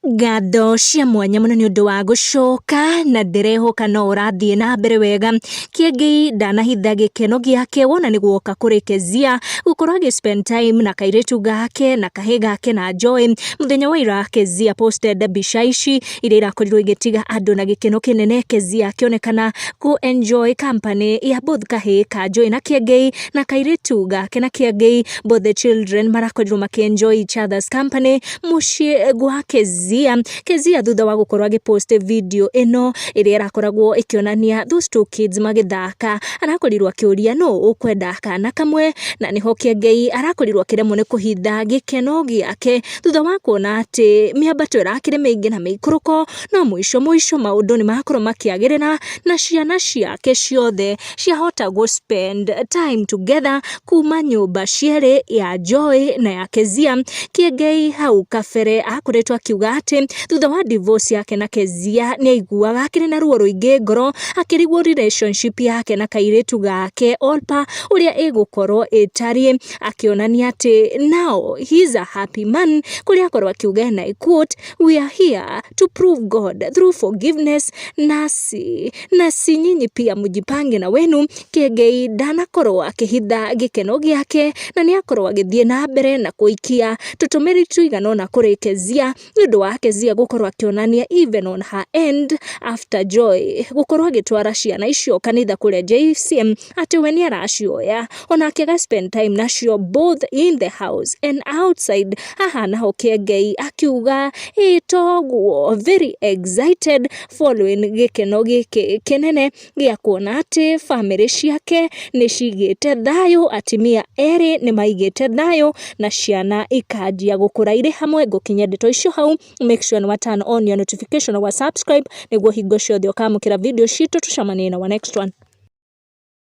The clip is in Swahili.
Ngatho cia mwanya muno ni undu wa gucoka na ndirehoka no urathie na mbere wega. Kiengei ndanahitha gikeno giake wona ni guoka kuri Kezia gukorwo agi spend time na kairetu gake na kahe gake na Joy. Muthenya wa ira Kezia posted mbica ici iria irakorirwo igitiga andu na gikeno kinene. Kezia akionekana ku enjoy company ya both kahe ka Joy na Kiengei na kairetu gake na Kiengei. Both the children marakorirwo makienjoy each other's company mucii gwa Kezia thutha wa gukorwo agipost video ino iria irakoragwo ikionania those two kids magithaka. Arakorirwo akiuria no ukwenda kana kamwe, na niho Kiengei arakorirwo akiremwo ni kuhitha gikeno giake thutha wa kuona ati miambato irakire maingi na meikuruko, no mwisho maundu ni makorwo makiagirira na ciana ciake ciothe ciahota go spend time together kuma nyumba ciere ya Joy na ya Kezia. Kiengei hau kabere akoretwo akiuga ati thutha wa divorce yake na Kezia ni aiguaga akiri na ruo ruingi ngoro akirigwo relationship yake na kairetu gake Olpa uria igukorwo itari, akionania ati now he's a happy man, kuria akorwo akiuga na quote, we are here to prove God through forgiveness, nasi nyinyi pia mujipange na wenu. Kiengei ndanakorwo akihitha gikeno giake na ni akorwo agithie na mbere na kuikia tutumiri tuigana na kuri Kezia ndu wa Kezia gukorwo akionania even on her end after Joy gukorwo agitwara ciana icio kanitha kuria JCM ati we ni aracioya ona akiga spend time nacio both in the house and outside. Aha naho Kiengei akiuga itoguo very excited following gikeno giki kinene gia kuona ati family ciake ni cigite thayo, atimia eri ni maigite thayo na ciana ikanjia gukura iri hamwe. Gukinya ndeto icio hau, make sure you turn on your notification or subscribe niguo hingo ciothe ukamukira video citu. Tucemanie na next one.